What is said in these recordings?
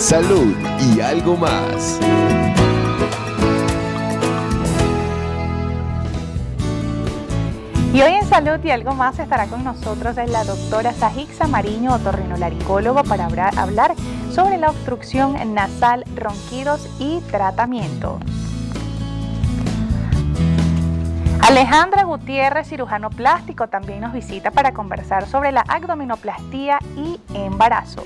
salud y algo más. Y hoy en Salud y algo más estará con nosotros la doctora Sajixa Mariño, otorrinolaringólogo, para hablar sobre la obstrucción nasal, ronquidos y tratamiento. Alejandra Gutiérrez, cirujano plástico, también nos visita para conversar sobre la abdominoplastía y embarazo.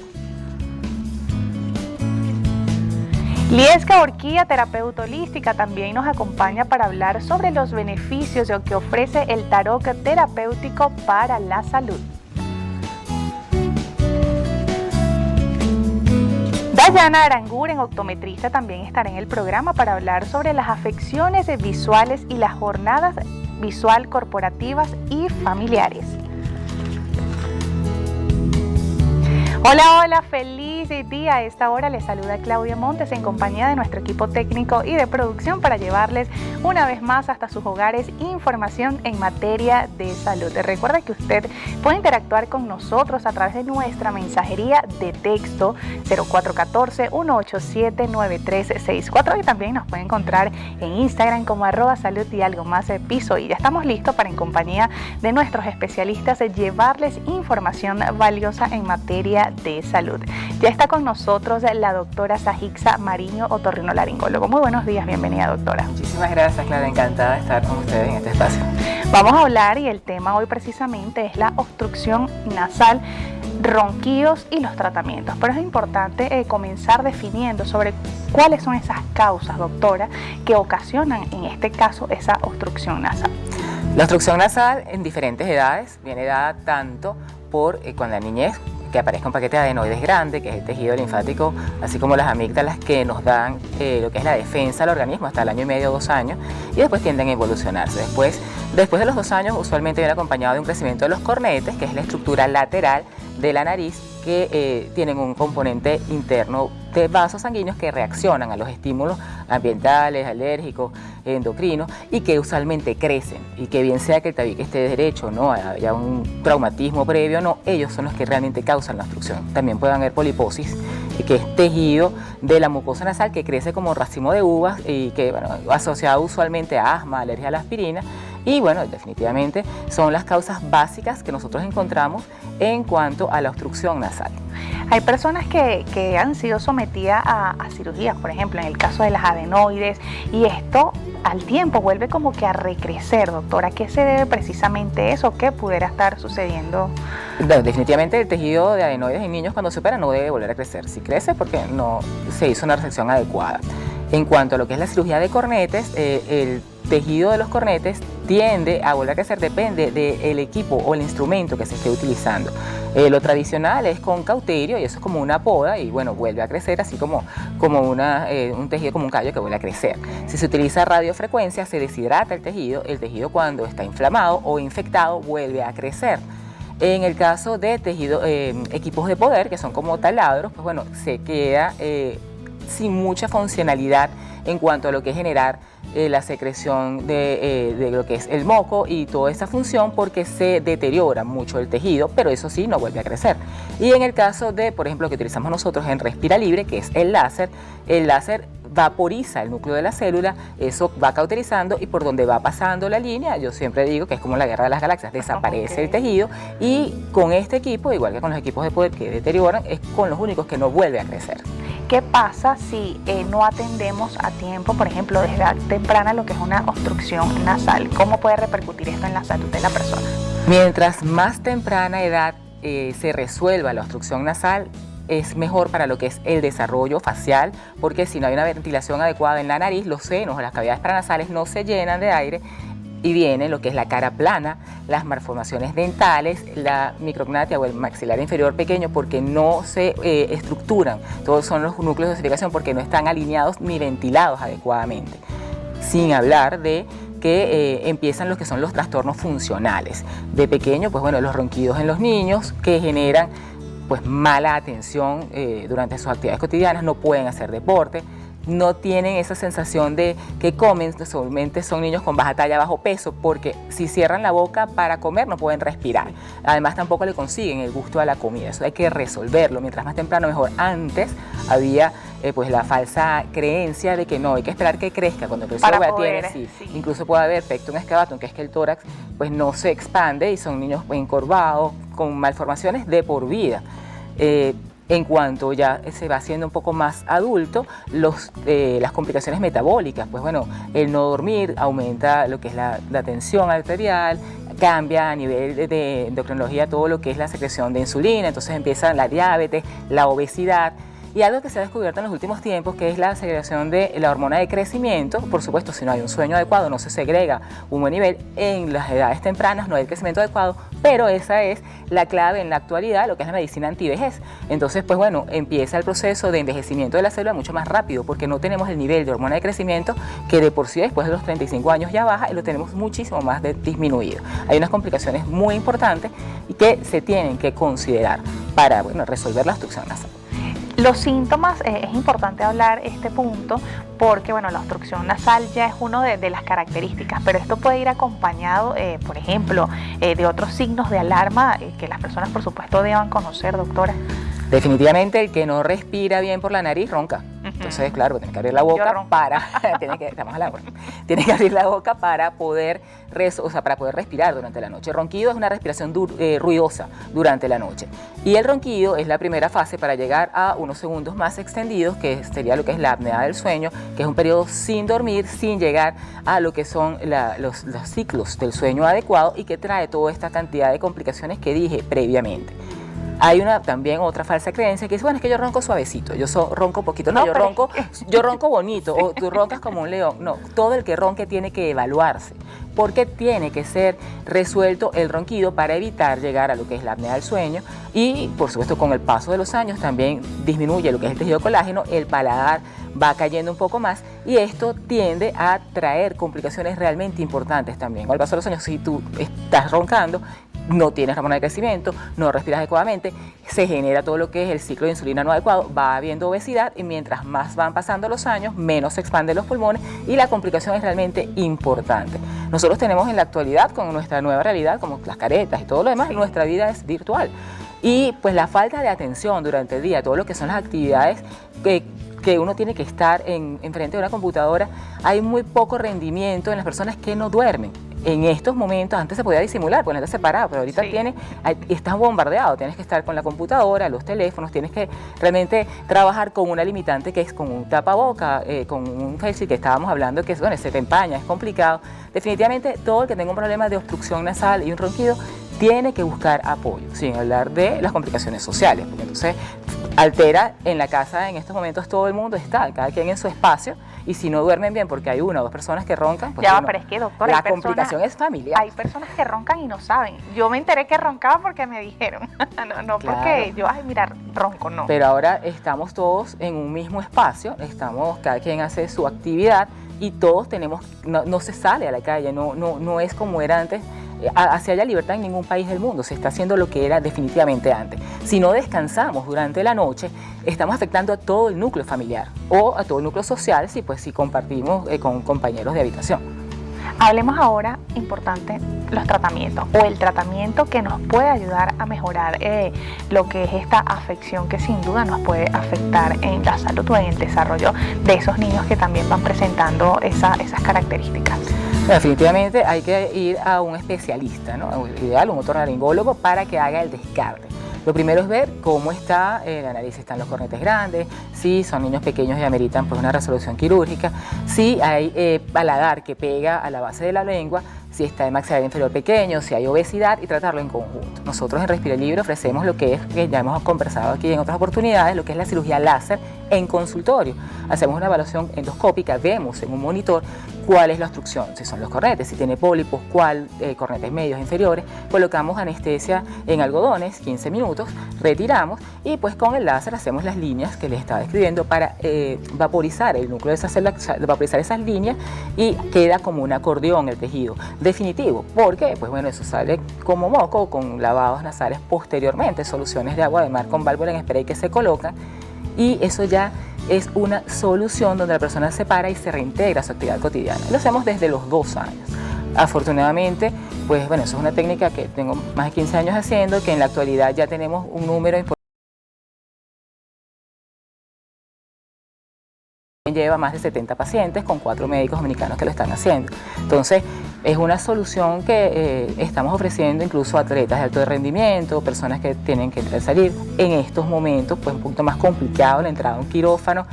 Lieska Orquía, terapeuta holística, también nos acompaña para hablar sobre los beneficios que ofrece el tarot terapéutico para la salud. Dayana Aranguren, optometrista, también estará en el programa para hablar sobre las afecciones visuales y las jornadas visual corporativas y familiares. Hola, hola, feliz día. A esta hora les saluda Claudia Montes en compañía de nuestro equipo técnico y de producción para llevarles una vez más hasta sus hogares información en materia de salud. Recuerda que usted puede interactuar con nosotros a través de nuestra mensajería de texto 0414-187-9364 y también nos puede encontrar en Instagram como @salud y algo más piso. Y ya estamos listos para, en compañía de nuestros especialistas, llevarles información valiosa en materia de salud. Ya está con nosotros la doctora Sajixa Mariño, otorrinolaringólogo. Muy buenos días, bienvenida, doctora. Muchísimas gracias, Clara, encantada de estar con ustedes en este espacio. Vamos a hablar, y el tema hoy precisamente es la obstrucción nasal, ronquidos y los tratamientos. Pero es importante comenzar definiendo sobre cuáles son esas causas, doctora, que ocasionan en este caso esa obstrucción nasal. La obstrucción nasal en diferentes edades viene dada tanto por con la niñez, que aparezca un paquete de adenoides grande, que es el tejido linfático, así como las amígdalas que nos dan lo que es la defensa al organismo hasta el año y medio, 2 años, y después tienden a evolucionarse. Después de los 2 años, usualmente viene acompañado de un crecimiento de los cornetes, que es la estructura lateral de la nariz, que tienen un componente interno de vasos sanguíneos que reaccionan a los estímulos ambientales, alérgicos, endocrinos, y que usualmente crecen, y que bien sea que el tabique esté derecho, no haya un traumatismo previo, no, ellos son los que realmente causan la obstrucción. También pueden haber poliposis, que es tejido de la mucosa nasal que crece como racimo de uvas y que, bueno, asociado usualmente a asma, alergia a la aspirina. Y bueno, definitivamente son las causas básicas que nosotros encontramos en cuanto a la obstrucción nasal. Hay personas que han sido sometidas a cirugías, por ejemplo, en el caso de las adenoides, y esto al tiempo vuelve como que a recrecer, doctora. ¿A qué se debe precisamente eso? ¿Qué pudiera estar sucediendo? No, definitivamente el tejido de adenoides en niños cuando se opera no debe volver a crecer. Si crece porque no se hizo una resección adecuada. En cuanto a lo que es la cirugía de cornetes, el tejido de los cornetes tiende a volver a crecer, depende del equipo o el instrumento que se esté utilizando. Lo tradicional es con cauterio, y eso es como una poda, y bueno, vuelve a crecer así como un tejido, como un callo que vuelve a crecer. Si se utiliza radiofrecuencia, se deshidrata el tejido cuando está inflamado o infectado vuelve a crecer. En el caso de tejido, equipos de poder, que son como taladros, pues bueno, se queda sin mucha funcionalidad en cuanto a lo que es generar la secreción de lo que es el moco y toda esa función, porque se deteriora mucho el tejido, pero eso sí, no vuelve a crecer. Y en el caso de, por ejemplo, lo que utilizamos nosotros en Respira Libre, que es el láser vaporiza el núcleo de la célula, eso va cauterizando, y por donde va pasando la línea, yo siempre digo que es como la guerra de las galaxias, desaparece el tejido, y con este equipo, igual que con los equipos de poder que deterioran, es con los únicos que no vuelve a crecer. ¿Qué pasa si no atendemos a tiempo, por ejemplo, desde edad temprana, lo que es una obstrucción nasal? ¿Cómo puede repercutir esto en la salud de la persona? Mientras más temprana edad se resuelva la obstrucción nasal, es mejor para lo que es el desarrollo facial, porque si no hay una ventilación adecuada en la nariz, los senos o las cavidades paranasales no se llenan de aire, y viene lo que es la cara plana, las malformaciones dentales, la micrognatia o el maxilar inferior pequeño, porque no se estructuran, todos son los núcleos de osificación porque no están alineados ni ventilados adecuadamente. Sin hablar de que empiezan los que son los trastornos funcionales. De pequeño, pues bueno, los ronquidos en los niños que generan pues mala atención durante sus actividades cotidianas, no pueden hacer deporte, no tienen esa sensación de que comen, usualmente son niños con baja talla, bajo peso, porque si cierran la boca para comer no pueden respirar. Además tampoco le consiguen el gusto a la comida, eso hay que resolverlo, mientras más temprano mejor. Antes había pues la falsa creencia de que no, hay que esperar que crezca, cuando el peso tiene, sí. Incluso puede haber pectum excavatum, que es que el tórax pues no se expande y son niños encorvados, con malformaciones de por vida. En cuanto ya se va haciendo un poco más adulto, las complicaciones metabólicas, pues bueno, el no dormir aumenta lo que es la tensión arterial, cambia a nivel de endocrinología todo lo que es la secreción de insulina, entonces empieza la diabetes, la obesidad. Y algo que se ha descubierto en los últimos tiempos, que es la segregación de la hormona de crecimiento. Por supuesto, si no hay un sueño adecuado, no se segrega un buen nivel. En las edades tempranas no hay el crecimiento adecuado, pero esa es la clave en la actualidad, lo que es la medicina antivejez. Entonces, pues bueno, empieza el proceso de envejecimiento de la célula mucho más rápido, porque no tenemos el nivel de hormona de crecimiento que de por sí después de los 35 años ya baja, y lo tenemos muchísimo más disminuido. Hay unas complicaciones muy importantes y que se tienen que considerar para, bueno, resolver la obstrucción nasal. Los síntomas, es importante hablar este punto porque bueno, la obstrucción nasal ya es una de las características, pero esto puede ir acompañado, por ejemplo, de otros signos de alarma que las personas por supuesto deban conocer, doctora. Definitivamente el que no respira bien por la nariz ronca. Entonces, claro, tiene que abrir la boca tiene que abrir la boca para poder respirar durante la noche. El ronquido es una respiración ruidosa durante la noche. Y el ronquido es la primera fase para llegar a unos segundos más extendidos, que sería lo que es la apnea del sueño, que es un periodo sin dormir, sin llegar a lo que son los ciclos del sueño adecuado, y que trae toda esta cantidad de complicaciones que dije previamente. Hay también otra falsa creencia que dice, bueno, es que yo ronco suavecito, ronco poquito, no, yo ronco bonito, o tú roncas como un león. No, todo el que ronque tiene que evaluarse, porque tiene que ser resuelto el ronquido para evitar llegar a lo que es la apnea del sueño, y por supuesto con el paso de los años también disminuye lo que es el tejido colágeno, el paladar va cayendo un poco más, y esto tiende a traer complicaciones realmente importantes también. Con el paso de los años, si tú estás roncando, no tienes hormona de crecimiento, no respiras adecuadamente, se genera todo lo que es el ciclo de insulina no adecuado, va habiendo obesidad, y mientras más van pasando los años, menos se expanden los pulmones y la complicación es realmente importante. Nosotros tenemos en la actualidad, con nuestra nueva realidad, como las caretas y todo lo demás, nuestra vida es virtual. Y pues la falta de atención durante el día, todo lo que son las actividades que uno tiene que estar enfrente de una computadora, hay muy poco rendimiento en las personas que no duermen. En estos momentos, antes se podía disimular, porque la gente se paraba, pero ahorita estás bombardeado, tienes que estar con la computadora, los teléfonos, tienes que realmente trabajar con una limitante que es con un tapaboca, con un face shield que estábamos hablando, que bueno, se te empaña, es complicado. Definitivamente todo el que tenga un problema de obstrucción nasal y un ronquido tiene que buscar apoyo, sin hablar de las complicaciones sociales, porque entonces altera en la casa. En estos momentos todo el mundo está, cada quien en su espacio, y si no duermen bien porque hay una o dos personas que roncan, pues ya, pero es que, doctora, la complicación es familiar. Hay personas que roncan y no saben. Yo me enteré que roncaba porque me dijeron, no claro. Porque yo, mira, ronco, no. Pero ahora estamos todos en un mismo espacio, cada quien hace su actividad y todos tenemos, no se sale a la calle, no es como era antes. Hacia haya libertad en ningún país del mundo, se está haciendo lo que era definitivamente antes. Si no descansamos durante la noche, estamos afectando a todo el núcleo familiar o a todo el núcleo social si compartimos con compañeros de habitación. Hablemos ahora, importante, los tratamientos o el tratamiento que nos puede ayudar a mejorar lo que es esta afección que sin duda nos puede afectar en la salud o en el desarrollo de esos niños que también van presentando esas características. Definitivamente hay que ir a un especialista, ¿no? Ideal, un otorrinolaringólogo, para que haga el descarte. Lo primero es ver cómo está la nariz, están los cornetes grandes, si son niños pequeños y ameritan pues una resolución quirúrgica, si hay paladar que pega a la base de la lengua, si está el maxilar inferior pequeño, si hay obesidad, y tratarlo en conjunto. Nosotros en Respira Libre ofrecemos lo que ya hemos conversado aquí en otras oportunidades, lo que es la cirugía láser en consultorio. Hacemos una evaluación endoscópica, vemos en un monitor cuál es la obstrucción, si son los cornetes, si tiene pólipos, cornetes medios, inferiores, colocamos anestesia en algodones, 15 minutos, retiramos y pues con el láser hacemos las líneas que les estaba describiendo para vaporizar el núcleo de esas células, vaporizar esas líneas, y queda como un acordeón el tejido definitivo. ¿Por qué? Pues bueno, eso sale como moco, con lavados nasales posteriormente, soluciones de agua de mar con válvula en spray que se colocan, y eso ya es una solución donde la persona se para y se reintegra a su actividad cotidiana. Lo hacemos desde los 2 años. Afortunadamente, pues bueno, eso es una técnica que tengo más de 15 años haciendo, que en la actualidad ya tenemos un número importante. Lleva más de 70 pacientes con 4 médicos dominicanos que lo están haciendo. Entonces, es una solución que estamos ofreciendo incluso a atletas de alto rendimiento, personas que tienen que entrar y salir. En estos momentos, pues un poquito más complicado la entrada a un quirófano.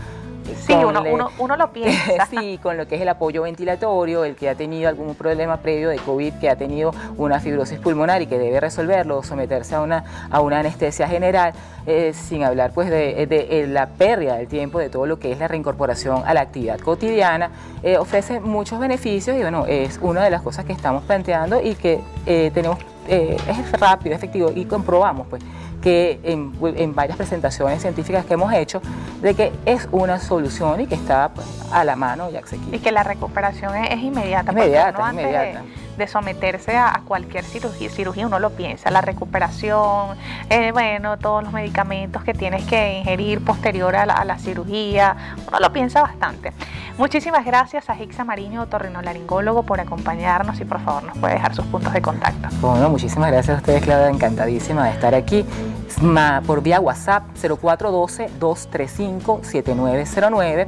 Sí, uno lo piensa. Sí, con lo que es el apoyo ventilatorio, el que ha tenido algún problema previo de COVID, que ha tenido una fibrosis pulmonar y que debe resolverlo, someterse a una anestesia general, sin hablar pues de la pérdida del tiempo, de todo lo que es la reincorporación a la actividad cotidiana, ofrece muchos beneficios y bueno, es una de las cosas que estamos planteando y que tenemos, es rápido, efectivo y comprobamos pues que en varias presentaciones científicas que hemos hecho, de que es una solución y que está pues, a la mano y asequible. Y que la recuperación es inmediata. Inmediata. De someterse a cualquier cirugía, uno lo piensa, la recuperación, bueno, todos los medicamentos que tienes que ingerir posterior a la cirugía, uno lo piensa bastante. Muchísimas gracias a Hixa Mariño, otorrinolaringólogo, por acompañarnos y por favor nos puede dejar sus puntos de contacto. Bueno, muchísimas gracias a ustedes, Claudia, encantadísima de estar aquí. Por vía WhatsApp 0412-235-7909,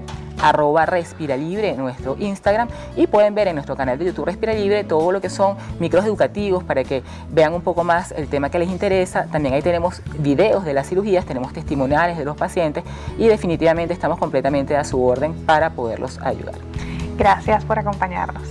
@respiralibre nuestro Instagram, y pueden ver en nuestro canal de YouTube Respira Libre todo lo que son micros educativos para que vean un poco más el tema que les interesa. También ahí tenemos videos de las cirugías, tenemos testimoniales de los pacientes y definitivamente estamos completamente a su orden para poderlos ayudar. Gracias por acompañarnos.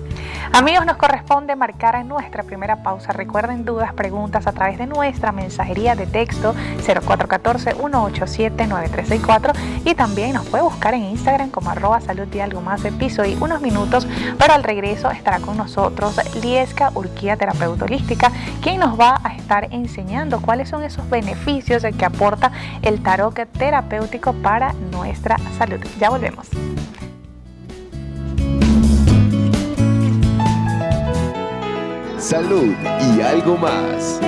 Amigos, nos corresponde marcar en nuestra primera pausa. Recuerden dudas, preguntas a través de nuestra mensajería de texto 0414-187-9364 y también nos puede buscar en Instagram como @salud y algo más piso y unos minutos, pero al regreso estará con nosotros Lieska Urquía, terapeuta holística, quien nos va a estar enseñando cuáles son esos beneficios que aporta el tarot terapéutico para nuestra salud. Ya volvemos. Salud y algo más.